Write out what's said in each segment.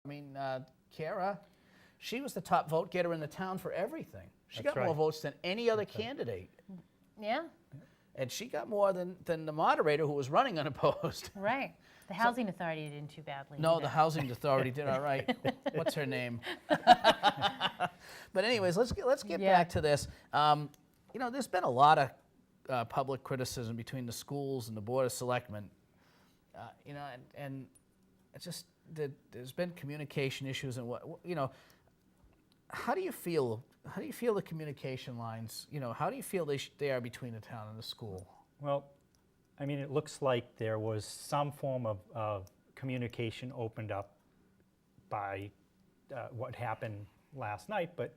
I mean, Kara, she was the top vote getter in the town for everything. She That's got more right. votes than any other candidate. Yeah, And she got more than the moderator who was running unopposed. right. The Housing Authority didn't too badly. No, either. the Housing Authority did all right. What's her name? But anyways, let's get Yeah. back to this. You know, there's been a lot of public criticism between the schools and the Board of Selectmen. You know, and it's just there's been communication issues and you know. How do you feel? How do you feel the communication lines? You know, how do you feel they are between the town and the school? Well, I mean, it looks like there was some form of communication opened up by what happened last night, but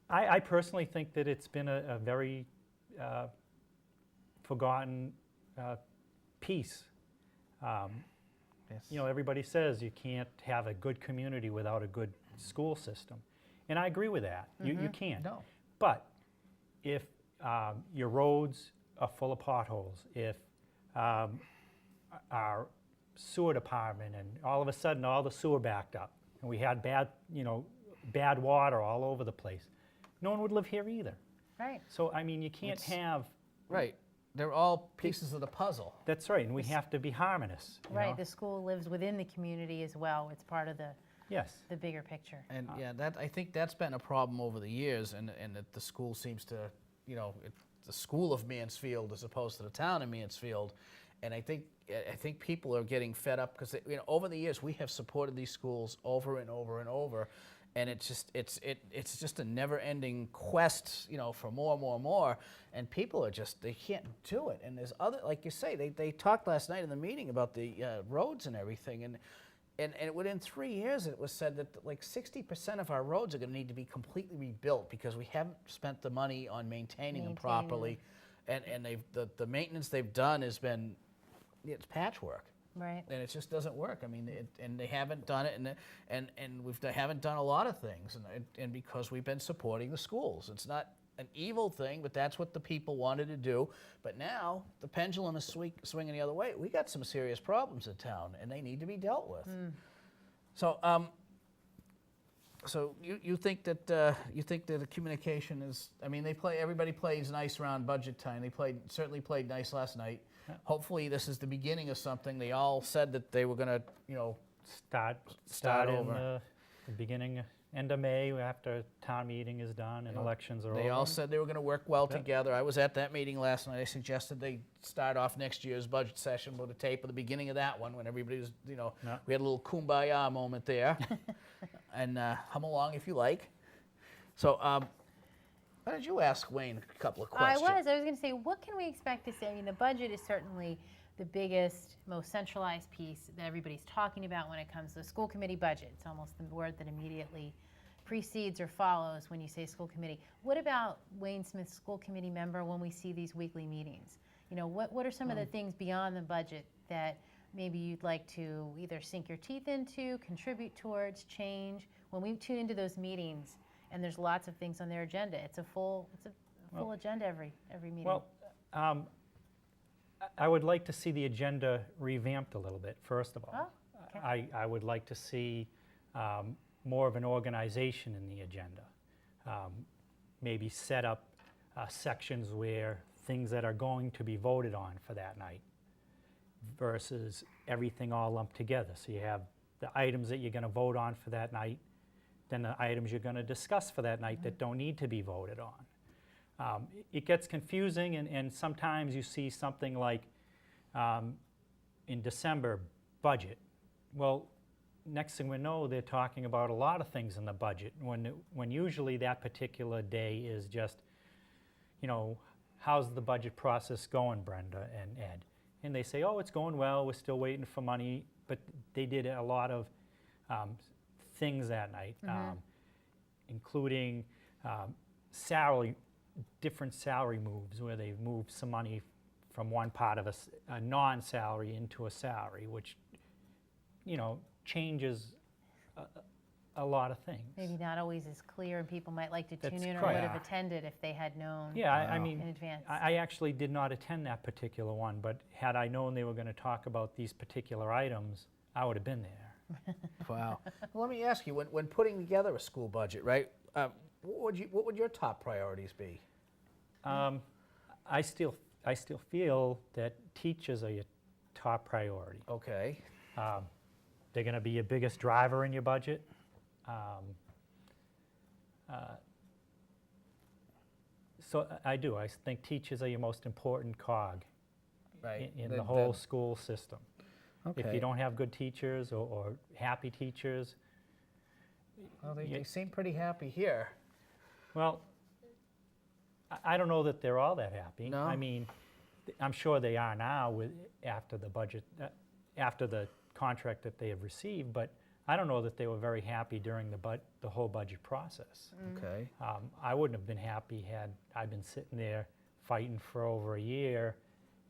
I personally think that it's been a very forgotten piece. Yes. You know, everybody says you can't have a good community without a good school system. And I agree with that. You can't. No. But if your roads are full of potholes, if our sewer department and all of a sudden all the sewer backed up and we had bad water all over the place, no one would live here either. Right. So, I mean, you can't have... Right. They're all pieces of the puzzle. That's right, and we have to be harmonious. you Right, know? the school lives within the community as well. It's part of Yes. the bigger picture. And yeah, I think that's been a problem over the years, and that the school seems to, you know, the school of Mansfield as opposed to the town of Mansfield, and I think people are getting fed up because you know over the years we have supported these schools over and over and over, and it's just a never-ending quest, you know, for more, and people are just they can't do it. And there's other, like you say, they talked last night in the meeting about the roads and everything, and within 3 years, it was said that like 60% of our roads are going to need to be completely rebuilt because we haven't spent the money on maintaining them properly, and the maintenance they've done has been it's patchwork, Right. and it just doesn't work. I mean, and they haven't done it, and they haven't done a lot of things, and because we've been supporting the schools, it's not an evil thing, but that's what the people wanted to do. But now the pendulum is swinging the other way. We got some serious problems in town, and they need to be dealt with. So, so you think that the communication is? I mean, everybody plays nice around budget time. They certainly played nice last night. Yeah. Hopefully, this is the beginning of something. They all said that they were going to, you know, Start in over. the beginning, end of May, after town meeting is done and elections are over. They all said they were going to work well Yeah. together. I was at that meeting last night. I suggested they start off next year's budget session with a tape of the beginning of that one when everybody was, you know, Yeah. we had a little kumbaya moment there. And hum along if you like. So why don't you ask Wayne a couple of questions? I was going to say, what can we expect to see? I mean, the budget is certainly the biggest, most centralized piece that everybody's talking about when it comes to the school committee budget. It's almost the word that immediately precedes or follows when you say school committee. What about Wayne Smith, school committee member, when we see these weekly meetings? You know, what are some of the things beyond the budget that maybe you'd like to either sink your teeth into, contribute towards, change? When we tune into those meetings, and there's lots of things on their agenda, it's a full agenda every meeting. Well, I would like to see the agenda revamped a little bit, first of all. Oh, okay. I would like to see more of an organization in the agenda. Maybe set up sections where things that are going to be voted on for that night versus everything all lumped together. So you have the items that you're going to vote on for that night, then the items you're going to discuss for that night that don't need to be voted on. It gets confusing, and sometimes you see something like in December, budget. Well, next thing we know, they're talking about a lot of things in the budget, when usually that particular day is just, you know, how's the budget process going, Brenda and Ed? And they say, oh, it's going well, we're still waiting for money, but they did a lot of things that night, including different salary moves, where they've moved some money from one part of a non-salary into a salary, which, you know, changes a lot of things. Maybe not always as clear, and people might like to tune That's in or correct. would have attended if they had known Yeah, I mean, in advance. I actually did not attend that particular one, but had I known they were going to talk about these particular items, I would have been there. Wow. Well, let me ask you, when putting together a school budget, right, what would your top priorities be? I still feel that teachers are your top priority. Okay. They're going to be your biggest driver in your budget. So I do. I think teachers are your most important cog Right. in the whole school system. Okay. If you don't have good teachers or happy teachers, Well, they seem pretty happy here. well, I don't know that they're all that happy. No? I mean, I'm sure they are now after the budget, after the contract that they have received, but I don't know that they were very happy during the whole budget process. Okay. I wouldn't have been happy had I been sitting there fighting for over a year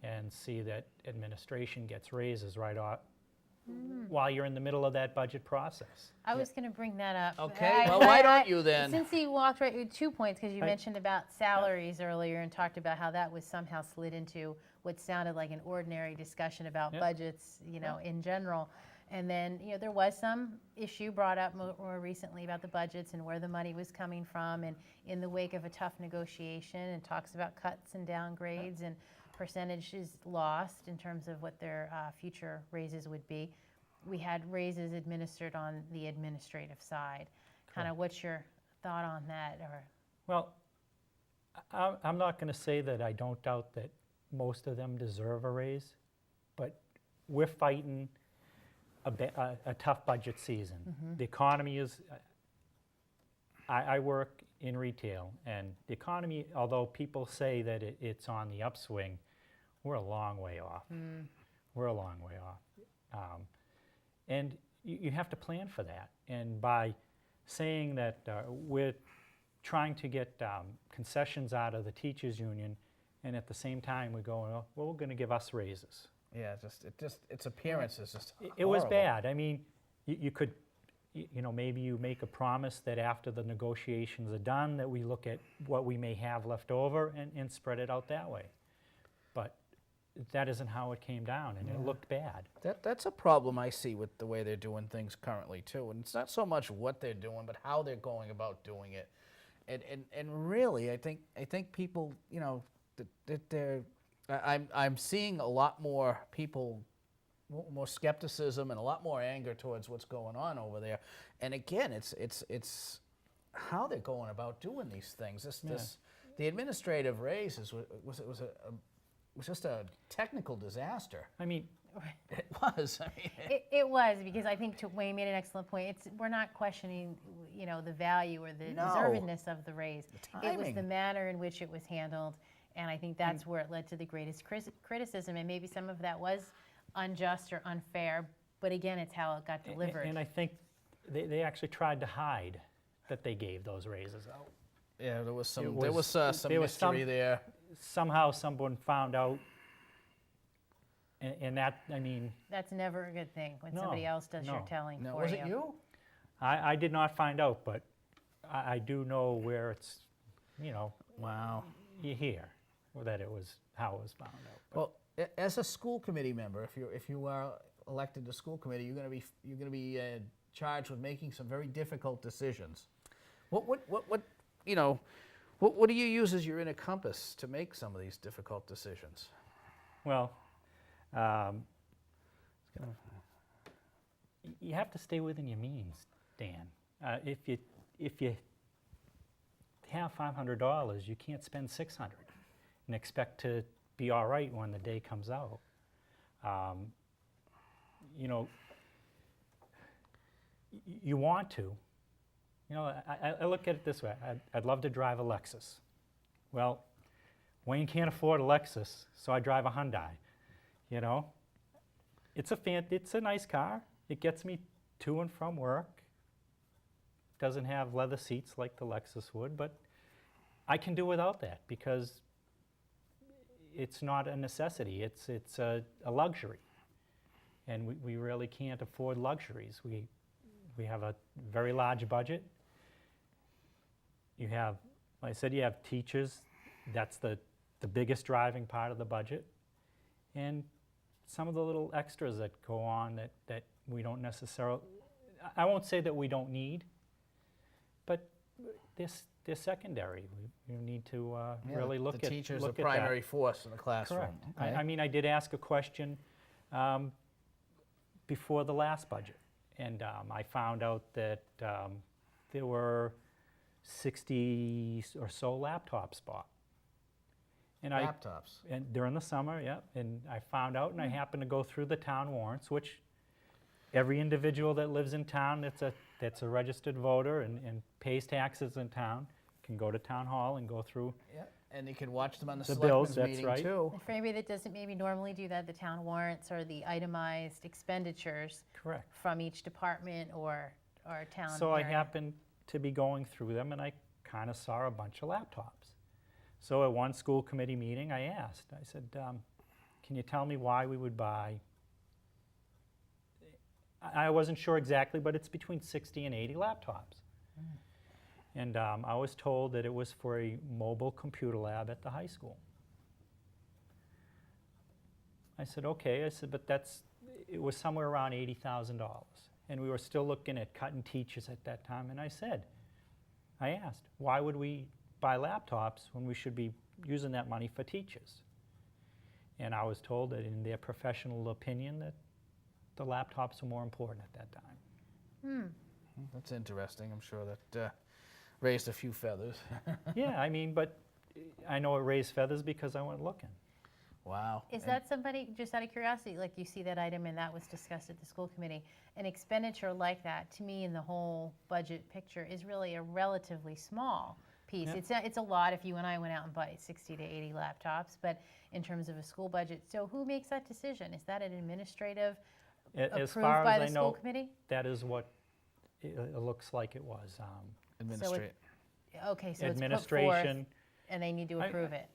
and see that administration gets raises right off while you're in the middle of that budget process. I was going to bring that up. Okay, well, why don't you then? Since he walked right with 2 points, because you Right. mentioned about salaries earlier and talked about how that was somehow slid into what sounded like an ordinary discussion about Yeah. budgets, in general. And then, there was some issue brought up more recently about the budgets and where the money was coming from, and in the wake of a tough negotiation, and talks about cuts and downgrades and percentages lost in terms of what their future raises would be. We had raises administered on the administrative side. Kind of what's your thought on that? Or Well, I'm not going to say that I don't doubt that most of them deserve a raise, but we're fighting a tough budget season. The economy is, I work in retail, and the economy, although people say that it's on the upswing, we're a long way off. We're a long way off. And you have to plan for that. And by saying that we're trying to get concessions out of the teachers union, and at the same time we're going, well, we're going to give us raises. Yeah, its appearance is just It was horrible. bad. I mean, you could, maybe you make a promise that after the negotiations are done, that we look at what we may have left over and spread it out that way. But that isn't how it came down, and it looked bad. That's a problem I see with the way they're doing things currently too. And it's not so much what they're doing, but how they're going about doing it. And really, I think people, that they're. I'm seeing a lot more people, more skepticism and a lot more anger towards what's going on over there. And again, it's how they're going about doing these things. The administrative raises was just a technical disaster. I mean, It was. I mean, it was, because I think Wayne made an excellent point. We're not questioning, the value or the No. deservedness of the raise. The It was the timing. manner in which it was handled, and I think that's where it led to the greatest criticism. And maybe some of that was unjust or unfair, but again, it's how it got delivered. and I think they actually tried to hide that they gave those raises out. yeah, there was some there was mystery there. Somehow someone found out, and that, I mean, That's never a good thing when No, somebody else does your no. telling Now, for was you. it you? I did not find out, but I do know where it's, Wow. you hear that it was how it was found out. But Well, as a school committee member, if you are elected to school committee, you're going to be charged with making some very difficult decisions. What do you use as your inner compass to make some of these difficult decisions? Well, you have to stay within your means, Dan. If you have $500, you can't spend $600 and expect to be all right when the day comes out. You want to. I look at it this way. I'd love to drive a Lexus. Well, Wayne can't afford a Lexus, so I drive a Hyundai. It's a nice car. It gets me to and from work. Doesn't have leather seats like the Lexus would, but I can do without that because it's not a necessity. It's a luxury, and we really can't afford luxuries. We have a very large budget. You have, like I said, you have teachers. That's the biggest driving part of the budget, and some of the little extras that go on that we don't necessarily, I won't say that we don't need, but they're secondary. We need to Yeah, really look at the teacher's the look at primary that. force in the classroom. Correct. Okay. I mean, I did ask a question before the last budget, and I found out that there were 60 or so laptops bought. And Laptops. and during the summer, yeah, and I found out, and I happened to go through the town warrants, which every individual that lives in town that's a registered voter and pays taxes in town can go to town hall and go through. Yeah, and you can watch them on the The bills, selectmen's that's meeting right. too. And for anybody that doesn't maybe normally do that, the town warrants are the itemized expenditures Correct. from each department or town So I area. happened to be going through them, and I kind of saw a bunch of laptops. So at one school committee meeting, I asked, I said, can you tell me why we would buy, I wasn't sure exactly, but it's between 60 and 80 laptops. And I was told that it was for a mobile computer lab at the high school. I said, okay. I said, but it was somewhere around $80,000. And we were still looking at cutting teachers at that time. And I asked, why would we buy laptops when we should be using that money for teachers? And I was told that in their professional opinion that the laptops were more important at that time. That's interesting. I'm sure that raised a few feathers. Yeah, I mean, but I know it raised feathers because I went looking. Wow. Is that somebody, just out of curiosity, like you see that item and that was discussed at the school committee, an expenditure like that, to me in the whole budget picture, is really a relatively small piece. Yeah. It's a lot if you and I went out and bought 60 to 80 laptops, but in terms of a school budget, so who makes that decision? Is that an administrative As approved far by as the I school know, committee? that is what it looks like it was. Administrate. Okay, so it's put forth Administration, and they need to approve it.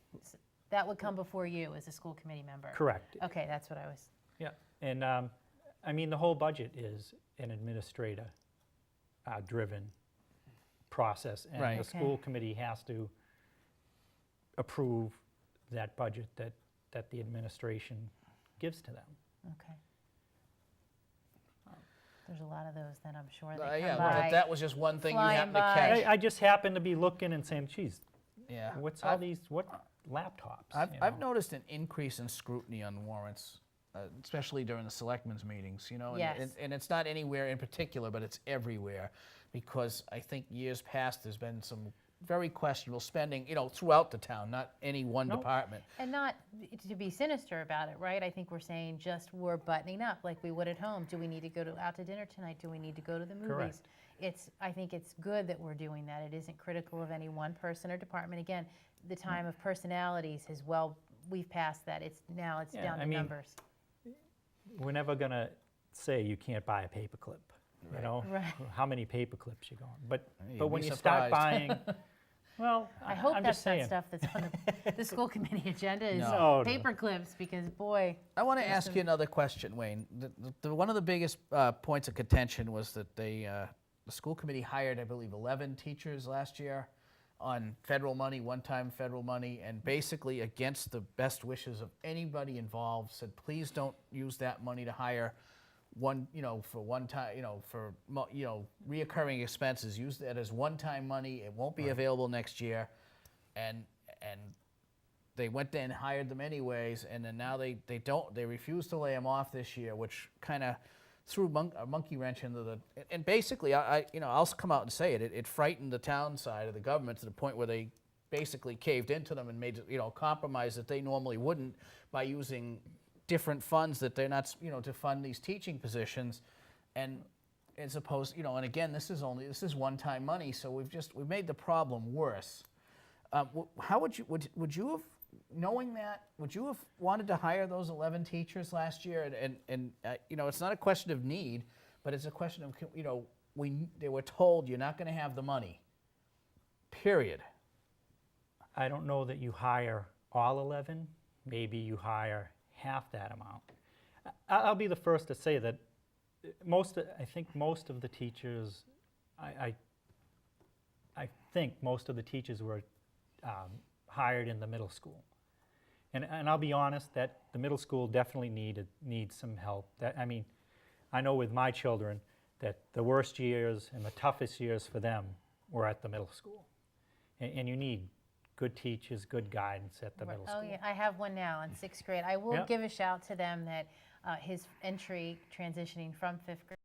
That would come before you as a school committee member? correct. Okay, that's what I was, Yeah, and I mean, the whole budget is an administrator driven process. And Right. the Okay. school committee has to approve that budget that the administration gives to them. okay. There's a lot of those then, I'm sure, Yeah, that come but by. that was just one thing you flying happened to by. catch. I just happened to be looking and saying, geez, Yeah. what's all these, what laptops? I've noticed an increase in scrutiny on warrants, especially during the selectmen's meetings, you know? Yes. And it's not anywhere in particular, but it's everywhere. Because I think years past, there's been some very questionable spending, you know, throughout the town, not any one No. department. And not to be sinister about it, right? I think we're saying just we're buttoning up like we would at home. Do we need to go out to dinner tonight? Do we need to go to the movies? Correct. I think it's good that we're doing that. It isn't critical of any one person or department. Again, the time of personalities has we've passed that. Now it's Yeah, down to I mean, numbers. We're never gonna say you can't buy a paperclip, you know? Right. How many paperclips you going? But You'd when be you start surprised. buying, well, I hope I'm that's just saying. not stuff that's on the school committee agenda is No. No. paper clips because boy, I want to ask you another question, Wayne. One of the biggest points of contention was that the school committee hired, I believe, 11 teachers last year on federal money, one-time federal money, and basically against the best wishes of anybody involved, said, please don't use that money to hire for one time, reoccurring expenses. Use that as one-time money. It won't be available next year, and they went in and hired them anyways, and then now they refuse to lay them off this year, which kind of threw a monkey wrench into the, and basically I'll come out and say it, it frightened the town side of the government to the point where they basically caved into them and made compromise that they normally wouldn't by using different funds that they're not to fund these teaching positions, and as opposed and again this is one-time money, so we've made the problem worse. How would you have, knowing that, would you have wanted to hire those 11 teachers last year? And it's not a question of need, but it's a question of they were told you're not going to have the money. Period. I don't know that you hire all 11. Maybe you hire half that amount. I'll be the first to say that I think most of the teachers, I think most of the teachers were hired in the middle school. And I'll be honest that the middle school definitely needs some help. I know with my children that the worst years and the toughest years for them were at the middle school. And you need good teachers, good guidance at the middle Oh, school. yeah, I have one now in 6th grade. I will Yeah. give a shout to them that his entry transitioning from 5th grade